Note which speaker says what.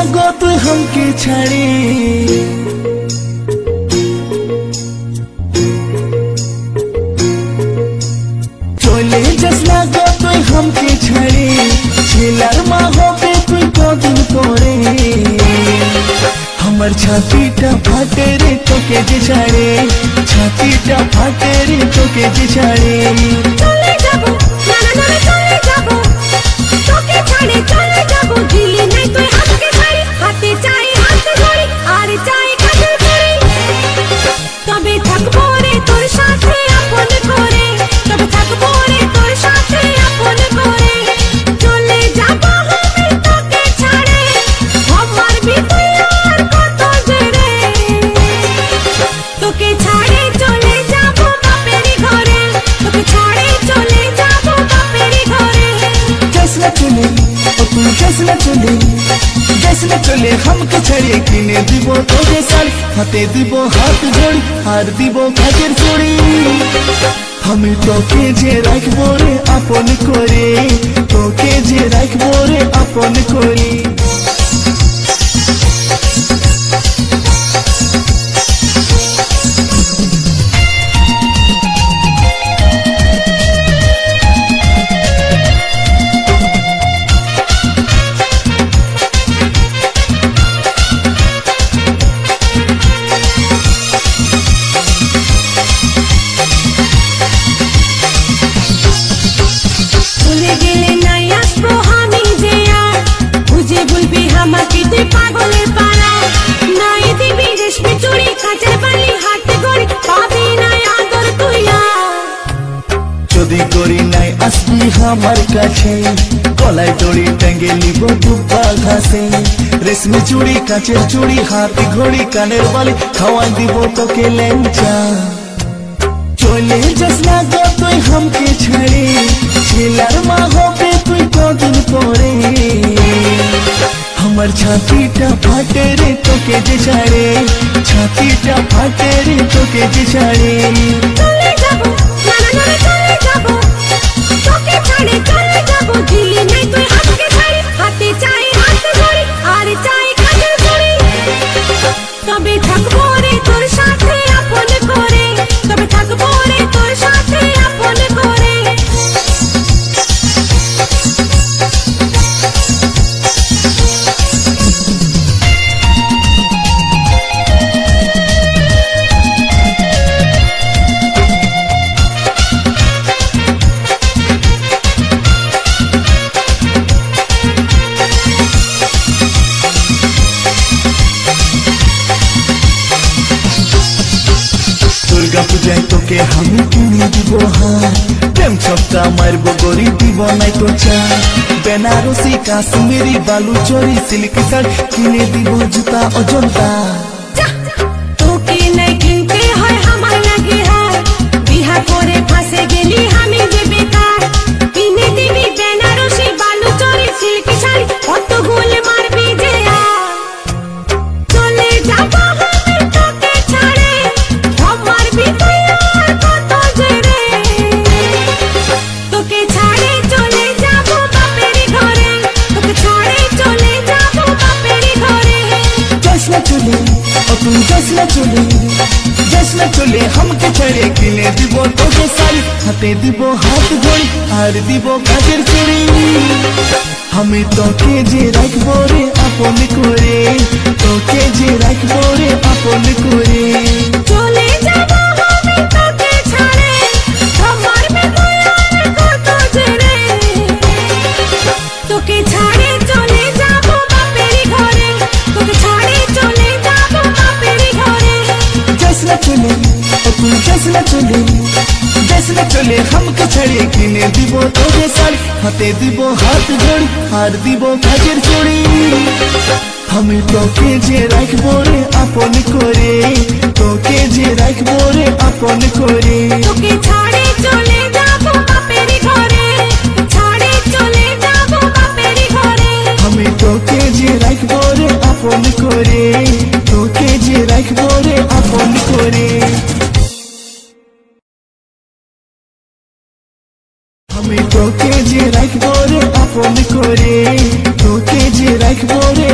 Speaker 1: गो तुई हमके छाड़ी चले जसला गो तुई हमके छाड़ी छिलार मा होबे तुई कदिन परे हमर छातीटा फाटे रे तोके जे छाड़े छातीटा फाटे रे तोके जे छाड़े
Speaker 2: चले जाबो नाना नाना चले जाबो तोके छाड़े चले जाबो दिली नहीं तुई हमके छाड़ी हाथे चाই হাতে ধরি আর চাই কাছে ধরি তবে থাকবো রে তোর সাথে আপন করে তবে থাকবো রে তোর সাথে আপন করে চলে যাবো আমি তোকে ছাড়ে আমার ভিতরে আর কত জেরে তোকে ছাড়ে চলে যাবো বাপেরই ঘরে তোকে ছাড়ে চলে যাবো বাপেরই ঘরে
Speaker 1: जैसे चले ओ तू जैसे चले हमके छड़े किने दिबो तोरे साल हाथे दिबो हाथ जोड़ी हार दिबो काजेर चूड़ी हमें तोके जे राखबो रे आपन करे तोके जे राखबो रे आपन करे हमार काछे गलाय दড়ি टेंगे लिबो दुब्बा घासे रेशमी चूड़ी काचेर चूड़ी हाथी घड़ी कानेर बाली खावाई दिबो तोके लेंचा चले जसला गो तुई हमके छाड़ी छिलार मा होबे तुई कदिन परे हमर छातीटा फाटे रे तोके जे छाड़े छातीटा फाटे रे तोके जे छाड़े
Speaker 2: चले जाबो नाना नाना चले जाबो তোকে ছাড়ে চলে যাবো দিলি নাই তুই আমাকে ছাড়ি হাতে চাই হাতে ধরি আর চাই কাছে ধরি তবে থাকবো রে তোর সাথে আপন করে তবে থাকবো রে তোর সাথে আপন করে
Speaker 1: पूजाय तोके हम किने दिबो हार प्रेम छपका मारबो गरी दिबो नाई तो चा बेनारसी काश्मीरी बालू चोरी सिल्क साड़ी किने दिबो जूता अजंता
Speaker 2: তোকে নাই কিনতে হয় আমার লাগে হার বিহা করে ফাঁসে গেলি আমি যে বেকার কিনে দিবি বেনারসি বালু চোরি সিল্ক শাড়ি কত গোল মারবি যে চলে যাবো আমি তোকে ছাড়ে আমার ভিতরে আর কত জেরে তোকে ছাড়ে চলে যাবো বাপেরই ঘরে তোকে ছাড়ে চলে যাবো বাপেরই ঘরে
Speaker 1: जसला चले ओ तू जसला चले हमके छड़े किने दिबो तोके साली हाथे दिबो हाथ जोड़ी हार दिबो काजेर चूड़ी हमें तोके जे राखबो रे आपन करे तोके जे राखबो रे आपन करे
Speaker 2: চলে যাবো আমি তোকে ছাড়ে আমার ভিতরে আর কত জেরে তোকে ছাড়ে চলে যাবো বাপেরই ঘরে তোকে ছাড়ে চলে যাবো বাপেরই ঘরে
Speaker 1: जसला चले ओ तू जसला चले हमके छड़े किने दिबो तोके साली हाथे दिबो हाथ जोड़ी हार दिबो काजेर चूड़ी हमें तोके जे राखबो रे आपन करे तोके जे राखबो रे आपन करे
Speaker 2: তোকে ছাড়ে চলে যাবো বাপেরই ঘরে ছাড়ে চলে যাবো বাপেরই ঘরে
Speaker 1: हमें तोके जे राखबो रे आपन करे तोके जे राखबो रे आपन करे हमें तोके जे राखबो रे आपन करे तोके जे राखबो रे